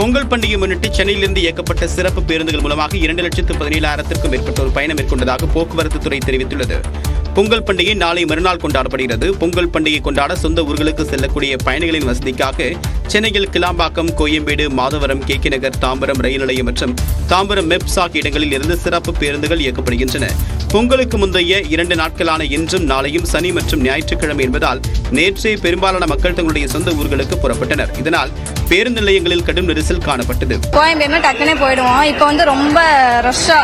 பொங்கல் பண்டிகை முன்னிட்டு சென்னையிலிருந்து இயக்கப்பட்ட சிறப்பு பேருந்துகள் மூலமாக 2,17,000க்கும் மேற்பட்டோர் பயணம் மேற்கொண்டதாக போக்குவரத்து துறை தெரிவித்துள்ளது. பொங்கல் பண்டிகை நாளை மறுநாள் கொண்டாடப்படுகிறது. பொங்கல் பண்டிகை கொண்டாட சொந்த ஊர்களுக்கு செல்லக்கூடிய பயணிகளின் வசதிக்காக சென்னையில் கிளாம்பாக்கம், கோயம்பேடு, மாதவரம், கே நகர், தாம்பரம் ரயில் நிலையம் மற்றும் தாம்பரம் மெப்ஸ் ஆகிய இடங்களில் இருந்து சிறப்பு பேருந்துகள் இயக்கப்படுகின்றன. பொங்கலுக்கு முந்தைய 2 நாட்களான இன்றும் நாளையும் சனி மற்றும் ஞாயிற்றுக்கிழமை என்பதால் நேற்றே பெரும்பாலான மக்கள் தங்களுடைய சொந்த ஊர்களுக்கு புறப்பட்டனர். இதனால் பேருந்து நிலையங்களில் கடும் நெரிசல் காணப்பட்டது. கோயம்பேடு டக்குனே போயிடுவோம். இப்போ ரொம்ப ரஷ்ஷா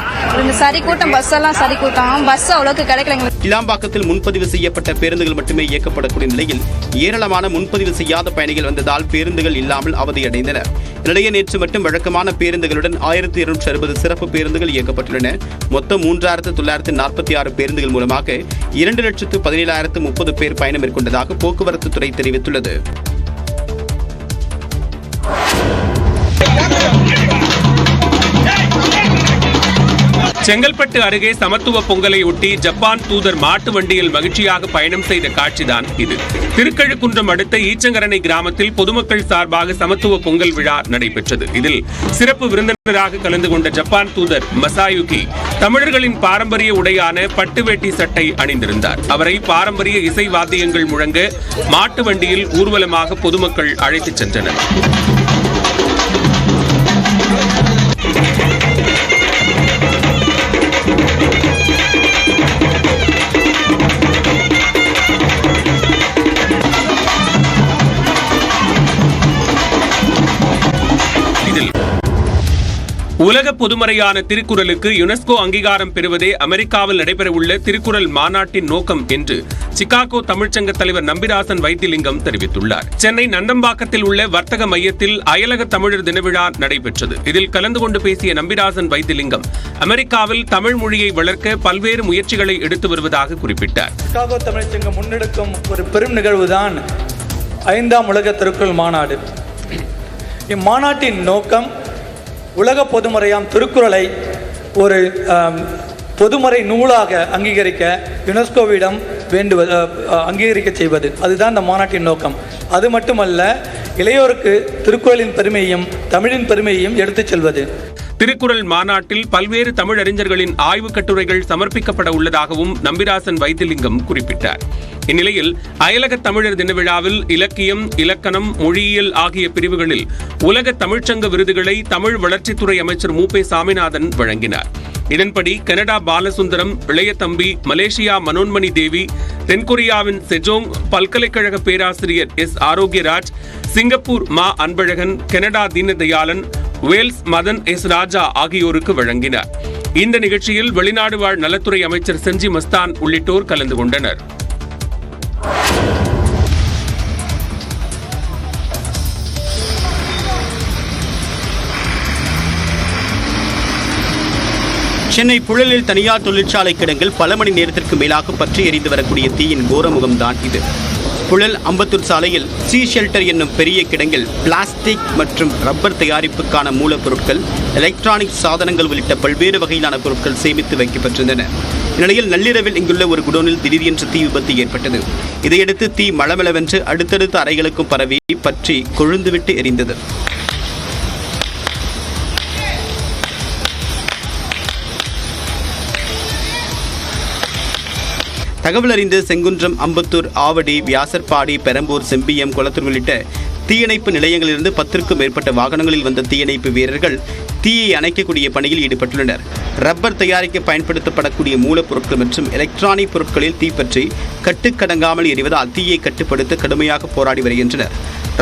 சரி கூட்டம், பஸ் எல்லாம் சரி கூட்டம், பஸ் அவ்வளவுக்கு கிடைக்கல. கிளாம்பாக்கத்தில் முன்பதிவு செய்யப்பட்ட பேருந்துகள் மட்டுமே இயக்கப்படக்கூடிய நிலையில் ஏராளமான முன்பதிவு செய்யாத பயணிகள் வந்ததால் பேருந்துகள் இல்லாமல் அவதியடைந்தனர். இடையே நேற்று மட்டும் வழக்கமான பேருந்துகளுடன் 1260 சிறப்பு பேருந்துகள் இயக்கப்பட்டுள்ளன. மொத்தம் 3946 பேருந்துகள் மூலமாக 2,17,030 பேர் பயணம் மேற்கொண்டதாக போக்குவரத்து துறை தெரிவித்துள்ளது. செங்கல்பட்டு அருகே சமத்துவ பொங்கலை ஒட்டி ஜப்பான் தூதர் மாட்டு வண்டியில் மகிழ்ச்சியாக பயணம் செய்த காட்சிதான் இது. திருக்கழுக்குன்றம் அடுத்த ஈச்சங்கரணை கிராமத்தில் பொதுமக்கள் சார்பாக சமத்துவ பொங்கல் விழா நடைபெற்றது. இதில் சிறப்பு விருந்தினராக கலந்து கொண்ட ஜப்பான் தூதர் மசாயுகி தமிழர்களின் பாரம்பரிய உடையான பட்டு வேட்டி சட்டை அணிந்திருந்தார். அவரை பாரம்பரிய இசை வாத்தியங்கள் முழங்க மாட்டு வண்டியில் ஊர்வலமாக பொதுமக்கள் அழைத்துச் சென்றனர். உலக பொதுமறையான திருக்குறளுக்கு யுனெஸ்கோ அங்கீகாரம் பெறுவதே அமெரிக்காவில் நடைபெறவுள்ள திருக்குறள் மாநாட்டின் நோக்கம் என்று சிகாகோ தமிழ்ச்சங்க தலைவர் நம்பிராசன் வைத்திலிங்கம் தெரிவித்துள்ளார். சென்னை நந்தம்பாக்கத்தில் உள்ள வர்த்தக மையத்தில் அயலக தமிழர் தின விழா நடைபெற்றது. இதில் கலந்து கொண்டு பேசிய நம்பிராசன் வைத்திலிங்கம் அமெரிக்காவில் தமிழ் மொழியை வளர்க்க பல்வேறு முயற்சிகளை எடுத்து வருவதாக குறிப்பிட்டார். சிகாகோ தமிழ்ச்சங்கம் முன்னெடுக்கும் ஒரு பெரும் நிகழ்வுதான் 5ஆம் உலக திருக்குறள் மாநாடு. இம்மாநாட்டின் நோக்கம் உலக பொதுமறையாம் திருக்குறளை ஒரு பொதுமறை நூலாக அங்கீகரிக்க யுனெஸ்கோவிடம் அங்கீகரிக்க செய்வது. அதுதான் இந்த மாநாட்டின் நோக்கம். அது மட்டுமல்ல, இளையோருக்கு திருக்குறளின் பெருமையையும் தமிழின் பெருமையையும் எடுத்துச் செல்வது. திருக்குறள் மாநாட்டில் பல்வேறு தமிழறிஞர்களின் ஆய்வுக் கட்டுரைகள் சமர்ப்பிக்கப்பட உள்ளதாகவும் நம்பிராசன் வைத்திலிங்கம் குறிப்பிட்டார். இந்நிலையில் அயலக தமிழர் தின விழாவில் இலக்கியம், இலக்கணம், மொழியியல் ஆகிய பிரிவுகளில் உலக தமிழ்ச்சங்க விருதுகளை தமிழ் வளர்ச்சித்துறை அமைச்சர் மு.பே. சாமிநாதன் வழங்கினார். இதன்படி கனடா பாலசுந்தரம், இளையதம்பி, மலேசியா மனோன்மணி தேவி, தென்கொரியாவின் செஜோங் பல்கலைக்கழக பேராசிரியர் எஸ். ஆரோக்கியராஜ், சிங்கப்பூர் மா. Anbazhagan, Canada Deenadayalan, Wales Madan S. Raja ஆகியோருக்கு வழங்கினார். இந்த நிகழ்ச்சியில் வெளிநாடு வாழ் நலத்துறை அமைச்சர் செஞ்சி மஸ்தான் உள்ளிட்டோர் கலந்து கொண்டனர். சென்னை புழலில் தனியார் தொழிற்சாலை கிடங்கில் பல மணி நேரத்திற்கு மேலாக பற்றி எரிந்து வரக்கூடிய தீயின் கோரமுகம்தான் இது. புழல் அம்பத்தூர் சாலையில் சி ஷெல்டர் என்னும் பெரிய கிடங்கில் பிளாஸ்டிக் மற்றும் ரப்பர் தயாரிப்புக்கான மூலப்பொருட்கள், எலக்ட்ரானிக் சாதனங்கள் உள்ளிட்ட பல்வேறு வகையிலான பொருட்கள் சேமித்து வைக்கப்பட்டிருந்தன. இந்நிலையில் நள்ளிரவில் இங்குள்ள ஒரு குடோனில் திடீரென்று தீ விபத்து ஏற்பட்டது. இதையடுத்து தீ மளமளவென்று அடுத்தடுத்த அறைகளுக்கும் பரவி பற்றி கொழுந்துவிட்டு எரிந்தது. தகவல் அறிந்து செங்குன்றம், அம்பத்தூர், ஆவடி, வியாசர்பாடி, பெரம்பூர், செம்பியம், குளத்தூர் உள்ளிட்ட தீயணைப்பு நிலையங்களிலிருந்து 10க்கும் மேற்பட்ட வாகனங்களில் வந்த தீயணைப்பு வீரர்கள் தீயை அணைக்கக்கூடிய பணியில் ஈடுபட்டுள்ளனர். ரப்பர் தயாரிக்க பயன்படுத்தப்படக்கூடிய மூலப்பொருட்கள் மற்றும் எலக்ட்ரானிக் பொருட்களில் தீப்பற்றி கட்டுக்கடங்காமல் எரிவதால் தீயை கட்டுப்படுத்த கடுமையாக போராடி வருகின்றனர்.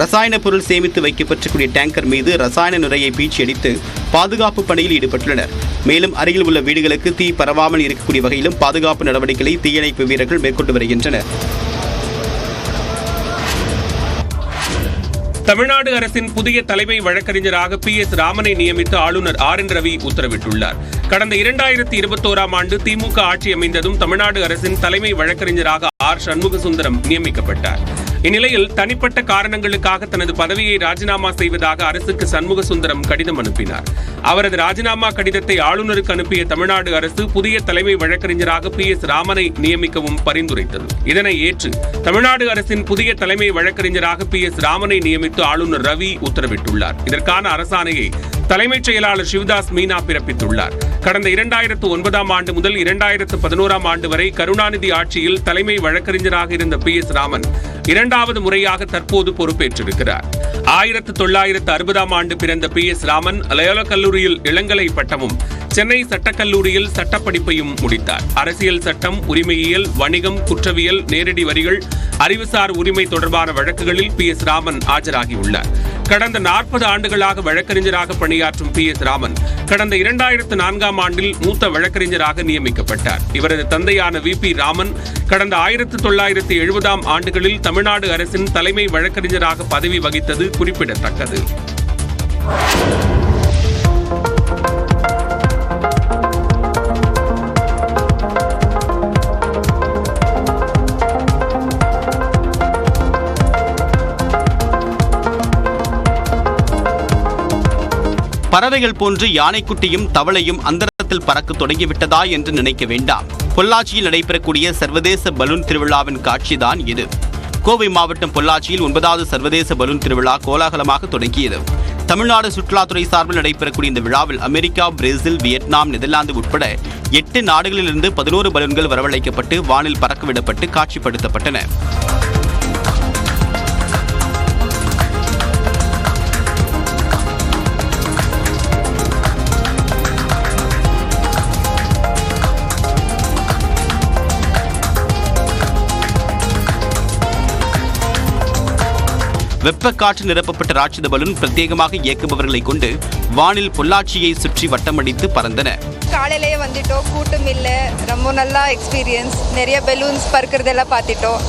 ரசாயன பொருள் சேமித்து வைக்கப்பட்டிருக்கூடிய டேங்கர் மீது ரசாயன நுரையை பீச்சியடித்து பாதுகாப்பு பணியில் ஈடுபட்டுள்ளனர். மேலும் அருகில் உள்ள வீடுகளுக்கு தீ பரவாமல் இருக்கக்கூடிய வகையிலும் பாதுகாப்பு நடவடிக்கைகளை தீயணைப்பு வீரர்கள் மேற்கொண்டு வருகின்றனர். தமிழ்நாடு அரசின் புதிய தலைமை வழக்கறிஞராக PS ராமனை நியமித்து ஆளுநர் RN ரவி உத்தரவிட்டுள்ளார். கடந்த 2021ஆம் ஆண்டு திமுக ஆட்சி அமைந்ததும் தமிழ்நாடு அரசின் தலைமை வழக்கறிஞராக R. சண்முக சுந்தரம் நியமிக்கப்பட்டார். இந்நிலையில் தனிப்பட்ட காரணங்களுக்காக தனது பதவியை ராஜினாமா செய்வதாக அரசுக்கு சண்முக சுந்தரம் கடிதம் அனுப்பினார். அவரது ராஜினாமா கடிதத்தை ஆளுநருக்கு அனுப்பிய தமிழ்நாடு அரசு புதிய தலைமை வழக்கறிஞராக PS ராமனை நியமிக்கவும் பரிந்துரைத்தது. இதனை ஏற்று தமிழ்நாடு அரசின் புதிய தலைமை வழக்கறிஞராக PS ராமனை நியமித்து ஆளுநர் ரவி உத்தரவிட்டுள்ளார். இதற்கான அரசாணையை தலைமைச் செயலாளர் சிவதாஸ் மீனா பிறப்பித்துள்ளார். கடந்த 2009ஆம் ஆண்டு முதல் 2011ஆம் ஆண்டு வரை கருணாநிதி ஆட்சியில் தலைமை வழக்கறிஞராக இருந்த PS ராமன் இரண்டாவது முறையாக தற்போது பொறுப்பேற்றிருக்கிறார். 1960ஆம் ஆண்டு பிறந்த PS ராமன் லயோலா கல்லூரியில் இளங்கலை பட்டமும் சென்னை சட்டக்கல்லூரியில் சட்டப்படிப்பையும் முடித்தார். அரசியல் சட்டம், உரிமையியல், வணிகம், குற்றவியல், நேரடி வரிகள், அறிவுசார் உரிமை தொடர்பான வழக்குகளில் PS ராமன் ஆஜராகியுள்ளார். கடந்த 40 ஆண்டுகளாக வழக்கறிஞராக பணியாற்றும் PS ராமன் கடந்த 2004ஆம் ஆண்டில் மூத்த வழக்கறிஞராக நியமிக்கப்பட்டார். இவரது தந்தையான VP ராமன் கடந்த 1970ஆம் ஆண்டுகளில் தமிழ்நாடு அரசின் தலைமை வழக்கறிஞராக பதவி வகித்தது குறிப்பிடத்தக்கது. பறவைகள் போன்று யானைக்குட்டியும் தவளையும் அந்தரத்தில் பறக்க தொடங்கிவிட்டதா என்று நினைக்க வேண்டாம். பொள்ளாச்சியில் நடைபெறக்கூடிய சர்வதேச பலூன் திருவிழாவின் காட்சிதான் இது. கோவை மாவட்டம் பொள்ளாச்சியில் 9வது சர்வதேச பலூன் திருவிழா கோலாகலமாக தொடங்கியது. தமிழ்நாடு சுற்றுலாத்துறை சார்பில் நடைபெறக்கூடிய இந்த விழாவில் அமெரிக்கா, பிரேசில், வியட்நாம், நெதர்லாந்து உட்பட 8 நாடுகளிலிருந்து 11 பலூன்கள் வரவழைக்கப்பட்டு வானில் பறக்கவிடப்பட்டு காட்சிப்படுத்தப்பட்டன. வெப்பக்காற்று நிரப்பப்பட்ட ராட்சத பலூன் பிரத்யேகமாக இயக்குபவர்களை கொண்டு வானில் பொள்ளாச்சியை சுற்றி வட்டமடித்து பறந்தன. காலையிலேயே வந்துட்டோம், கூட்டம் இல்லை, ரொம்ப நல்லா எக்ஸ்பீரியன்ஸ், நிறைய பெலூன்ஸ் பறக்கிறதெல்லாம் பார்த்துட்டோம்.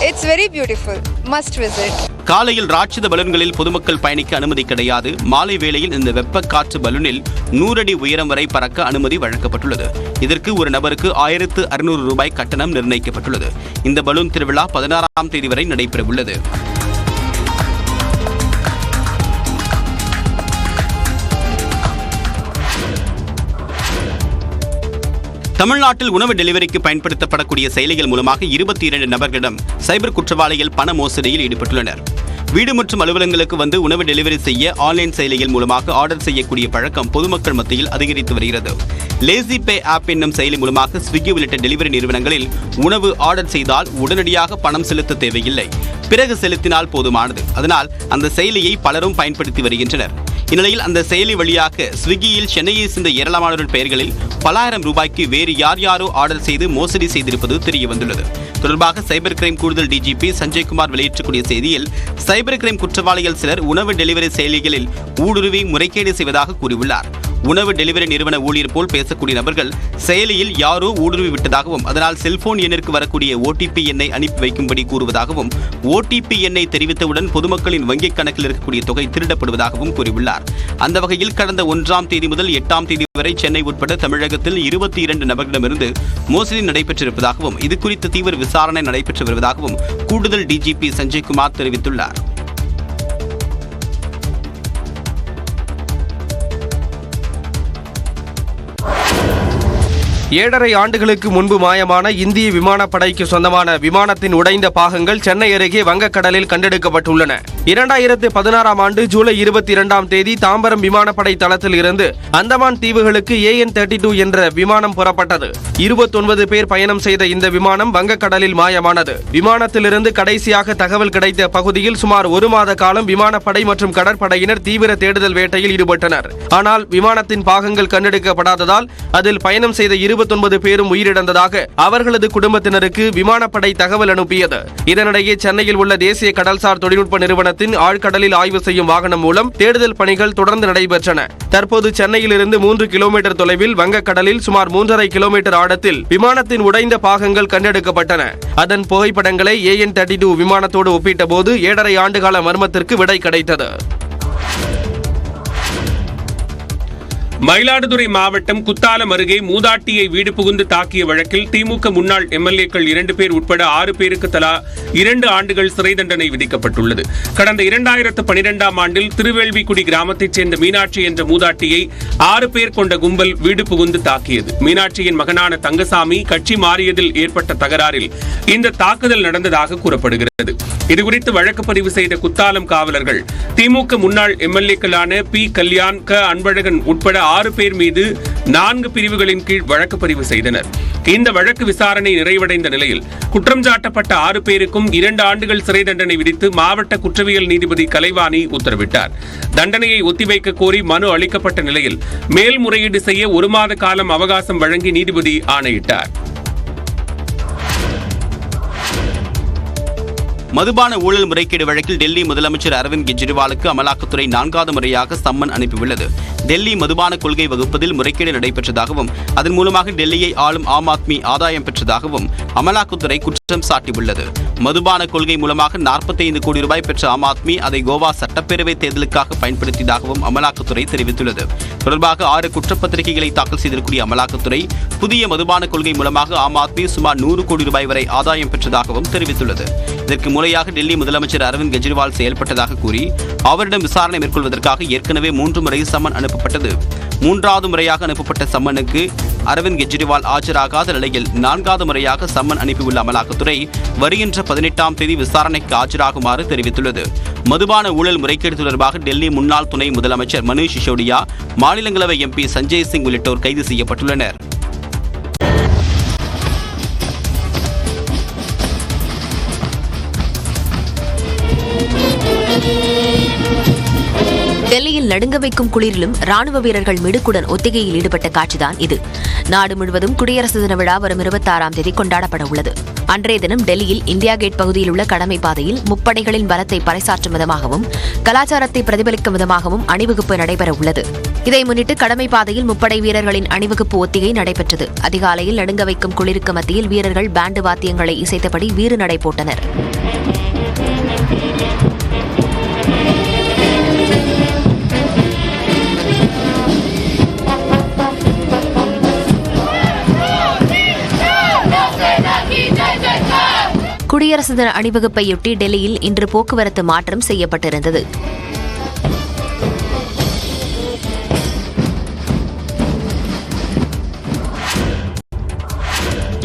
It's very beautiful, must visit. காலையில் ராட்சத பலூன்களில் பொதுமக்கள் பயணிக்க அனுமதி கிடையாது. மாலை வேளையில் இந்த வெப்பக்காற்று பலூனில் 100 அடி உயரம் வரை பறக்க அனுமதி வழங்கப்பட்டுள்ளது. இதற்கு ஒரு நபருக்கு 1600 ரூபாய் கட்டணம் நிர்ணயிக்கப்பட்டுள்ளது. இந்த பலூன் திருவிழா 16ஆம் தேதி வரை நடைபெறவுள்ளது. தமிழ்நாட்டில் உணவு டெலிவரிக்கு பயன்படுத்தப்படக்கூடிய செயலிகள் மூலமாக 22 நபர்களிடம் சைபர் குற்றவாளிகள் பண மோசடியில் ஈடுபட்டுள்ளனர். வீடு மற்றும் அலுவலகங்களுக்கு வந்து உணவு டெலிவரி செய்ய ஆன்லைன் செயலிகள் மூலமாக ஆர்டர் செய்யக்கூடிய பழக்கம் பொதுமக்கள் மத்தியில் அதிகரித்து வருகிறது. லேசி பே ஆப் என்னும் செயலி மூலமாக ஸ்விக்கி உள்ளிட்ட டெலிவரி நிறுவனங்களில் உணவு ஆர்டர் செய்தால் உடனடியாக பணம் செலுத்த தேவையில்லை, பிறகு செலுத்தினால் போதுமானது. அதனால் அந்த செயலியை பலரும் பயன்படுத்தி வருகின்றனர். இந்நிலையில் அந்த செயலி வழியாக ஸ்விக்கியில் சென்னையை சேர்ந்த ஏராளமானோரின் பெயர்களில் பல ஆயிரம் ரூபாய்க்கு வேறு யாரோ ஆர்டர் செய்து மோசடி செய்திருப்பது தெரியவந்துள்ளது. தொடர்பாக சைபர் கிரைம் கூடுதல் DGP சஞ்சய்குமார் வெளியிட்டக்கூடிய செய்தியில், சைபர் கிரைம் குற்றவாளிகள் சிலர் உணவு டெலிவரி செயலிகளில் ஊடுருவி முறைகேடு செய்வதாக கூறியுள்ளார். உணவு டெலிவரி நிறுவன ஊழியர் போல் பேசக்கூடிய நபர்கள் செயலியில் யாரோ ஊடுருவி விட்டதாகவும் அதனால் செல்போன் எண்ணிற்கு வரக்கூடிய OTP எண்ணை அனுப்பி வைக்கும்படி கூறுவதாகவும் OTP எண்ணை தெரிவித்தவுடன் பொதுமக்களின் வங்கிக் கணக்கில் இருக்கக்கூடிய தொகை திருடப்படுவதாகவும் கூறியுள்ளார். அந்த வகையில் கடந்த 1ஆம் தேதி முதல் 8ஆம் தேதி வரை சென்னை உட்பட தமிழகத்தில் 22 நபர்களிடமிருந்து மோசடி நடைபெற்றிருப்பதாகவும் இது குறித்து தீவிர விசாரணை நடைபெற்று வருவதாகவும் கூடுதல் DGP சஞ்சய்குமார் தெரிவித்துள்ளார். ஏழரை ஆண்டுகளுக்கு முன்பு மாயமான இந்திய விமானப்படைக்கு சொந்தமான விமானத்தின் உடைந்த பாகங்கள் சென்னை அருகே வங்கக்கடலில் கண்டெடுக்கப்பட்டுள்ளன. 2016ஆம் ஆண்டு ஜூலை 22ஆம் தேதி தாம்பரம் விமானப்படை தளத்தில் இருந்து அந்தமான் தீவுகளுக்கு AN-32 என்ற விமானம் புறப்பட்டது. 29 பேர் பயணம் செய்த இந்த விமானம் வங்கக்கடலில் மாயமானது. விமானத்திலிருந்து கடைசியாக தகவல் கிடைத்த பகுதியில் சுமார் 1 மாத காலம் விமானப்படை மற்றும் கடற்படையினர் தீவிர தேடுதல் வேட்டையில் ஈடுபட்டனர். ஆனால் விமானத்தின் பாகங்கள் கண்டெடுக்கப்படாததால் அதில் பயணம் செய்த 29 பேரும் உயிரிழந்ததாக அவர்களது குடும்பத்தினருக்கு விமானப்படை தகவல் அனுப்பியது. இதனிடையே சென்னையில் உள்ள தேசிய கடல்சார் தொழில்நுட்ப நிறுவனத்தின் ஆழ்கடலில் ஆய்வு செய்யும் வாகனம் மூலம் தேடுதல் பணிகள் தொடர்ந்து நடைபெற்றன. தற்போது சென்னையிலிருந்து 3 கிலோமீட்டர் தொலைவில் வங்கக்கடலில் சுமார் 3.5 கிலோமீட்டர் ஆழத்தில் விமானத்தின் உடைந்த பாகங்கள் கண்டெடுக்கப்பட்டன. அதன் புகைப்படங்களை AN-32 விமானத்தோடு ஒப்பிட்ட போது 7.5 ஆண்டுகால மர்மத்திற்கு விடை கிடைத்தது. மயிலாடுதுறை மாவட்டம் குத்தாலம் அருகே மூதாட்டியை வீடு புகுந்து தாக்கிய வழக்கில் திமுக முன்னாள் எம்எல்ஏக்கள் 2 பேர் உட்பட 6 பேருக்கு தலா 2 ஆண்டுகள் சிறை தண்டனை விதிக்கப்பட்டுள்ளது. கடந்த 2012ஆம் ஆண்டில் திருவேள்விக்குடி கிராமத்தைச் சேர்ந்த மீனாட்சி என்ற மூதாட்டியை 6 பேர் கொண்ட கும்பல் வீடு புகுந்து தாக்கியது. மீனாட்சியின் மகனான தங்கசாமி கட்சி மாறியதில் ஏற்பட்ட தகராறில் இந்த தாக்குதல் நடந்ததாக கூறப்படுகிறது. இதுகுறித்து வழக்கு பதிவு செய்த குத்தாலம் காவலர்கள் திமுக முன்னாள் எம்எல்ஏக்களான பி. கல்யாண், க. அன்பழகன் உட்பட 6 பேர் மீது 4 பிரிவுகளின் கீழ் வழக்கு பதிவு செய்தனர். இந்த வழக்கு விசாரணை நிறைவடைந்த நிலையில் குற்றம் சாட்டப்பட்ட 6 பேருக்கும் 2 ஆண்டுகள் சிறை தண்டனை விதித்து மாவட்ட குற்றவியல் நீதிபதி கலைவாணி உத்தரவிட்டார். தண்டனையை ஒத்திவைக்க கோரி மனு அளிக்கப்பட்ட நிலையில் மேல்முறையீடு செய்ய 1 மாத காலம் அவகாசம் வழங்கி நீதிபதி ஆணையிட்டார். மதுபான ஊழல் முறைகேடு வழக்கில் டெல்லி முதலமைச்சர் அரவிந்த் கெஜ்ரிவாலுக்கு அமலாக்கத்துறை 4வது முறையாக சம்மன் அனுப்பியுள்ளது. டெல்லி மதுபான கொள்கை வகுப்பதில் முறைகேடு நடைபெற்றதாகவும் அதன் மூலமாக டெல்லியை ஆளும் ஆம் ஆத்மி ஆதாயம் பெற்றதாகவும் அமலாக்கத்துறை குற்றம் சாட்டியுள்ளது. மதுபான கொள்கை மூலமாக 45 கோடி ரூபாய் பெற்ற ஆம் ஆத்மி அதை கோவா சட்டப்பேரவை தேர்தலுக்காக பயன்படுத்தியதாகவும் அமலாக்கத்துறை தெரிவித்துள்ளது. தொடர்பாக 6 குற்றப்பத்திரிகைகளை தாக்கல் செய்திருக்கூடிய அமலாக்கத்துறை புதிய மதுபான கொள்கை மூலமாக ஆம் ஆத்மி சுமார் 100 கோடி ரூபாய் வரை ஆதாயம் பெற்றதாகவும் தெரிவித்துள்ளது. இதற்கு முறையாக டெல்லி முதலமைச்சர் அரவிந்த் கெஜ்ரிவால் செயல்பட்டதாக கூறி அவரிடம் விசாரணை மேற்கொள்வதற்காக ஏற்கனவே 3 முறை சம்மன் அனுப்பப்பட்டது. 3வது முறையாக அனுப்பப்பட்ட சம்மனுக்கு அரவிந்த் கெஜ்ரிவால் ஆஜராகாத நிலையில் 4வது முறையாக சம்மன் அனுப்பியுள்ள அமலாக்கத்துறை வருகின்ற 18ஆம் தேதி விசாரணைக்கு ஆஜராகுமாறு தெரிவித்துள்ளது. மதுபான ஊழல் முறைகேடு தொடர்பாக டெல்லி முன்னாள் துணை முதலமைச்சர் மனீஷ் சிசோடியா, மாநிலங்களவை எம்பி சஞ்சய் சிங் உள்ளிட்டோர் கைது செய்யப்பட்டுள்ளனர். டெல்லியில் நடுங்க வைக்கும் குளிரிலும் ராணுவ வீரர்கள் மிடுக்குடன் ஒத்திகையில் ஈடுபட்ட காட்சிதான் இது. நாடு முழுவதும் குடியரசு தின விழா வரும் 26ஆம் தேதி கொண்டாடப்பட உள்ளது. அன்றைய தினம் டெல்லியில் இந்தியா கேட் பகுதியில் உள்ள கடமை பாதையில் முப்படைகளின் பலத்தை பறைசாற்றும் விதமாகவும் கலாச்சாரத்தை பிரதிபலிக்கும் விதமாகவும் அணிவகுப்பு நடைபெற உள்ளது. இதை முன்னிட்டு கடமை பாதையில் முப்படை வீரர்களின் அணிவகுப்பு ஒத்திகை நடைபெற்றது. அதிகாலையில் நடுங்க வைக்கும் குளிருக்கு மத்தியில் வீரர்கள் பேண்டு வாத்தியங்களை இசைத்தபடி வீறு நடை போட்டனர். குடியரசு தின அணிவகுப்பையொட்டி டெல்லியில் இன்று போக்குவரத்து மாற்றம் செய்யப்பட்டிருந்தது.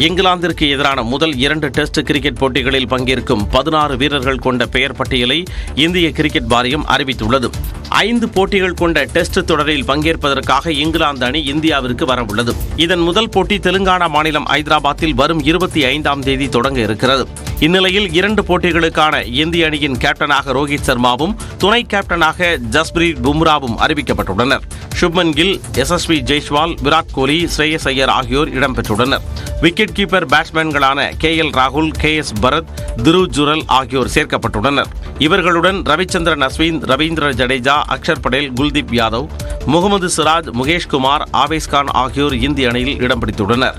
இங்கிலாந்திற்கு எதிரான முதல் 2 டெஸ்ட் கிரிக்கெட் போட்டிகளில் பங்கேற்கும் 16 வீரர்கள் கொண்ட பெயர் பட்டியலை இந்திய கிரிக்கெட் வாரியம் அறிவித்துள்ளது. 5 போட்டிகள் கொண்ட டெஸ்ட் தொடரில் பங்கேற்பதற்காக இங்கிலாந்து அணி இந்தியாவிற்கு வரவுள்ளது. இதன் முதல் போட்டி தெலுங்கானா மாநிலம் ஐதராபாத்தில் வரும் 25ஆம் தேதி தொடங்க இருக்கிறது. இந்நிலையில் 2 போட்டிகளுக்கான இந்திய அணியின் கேப்டனாக ரோஹித் சர்மாவும் துணை கேப்டனாக ஜஸ்பிரீத் பும்ராவும் அறிவிக்கப்பட்டுள்ளனர். சுப்மன் கில், யசஸ்வி ஜெய்ஸ்வால், விராட் கோலி, ஸ்ரேயஸ் ஐயர் ஆகியோர் இடம்பெற்றுள்ளனர். விக்கெட் கீப்பர் பேட்ஸ்மேன்களான KL ராகுல், KS பரத், துருவ் ஜுரல் ஆகியோர் சேர்க்கப்பட்டுள்ளனர். இவர்களுடன் ரவிச்சந்திரன் அஸ்வின், ரவீந்திர ஜடேஜா, அக்ஷர் படேல், குல்தீப் யாதவ், முகமது சிராஜ், முகேஷ் குமார், ஆவேஸ் கான் ஆகியோர் இந்திய அணியில் இடம் பிடித்துள்ளனர்.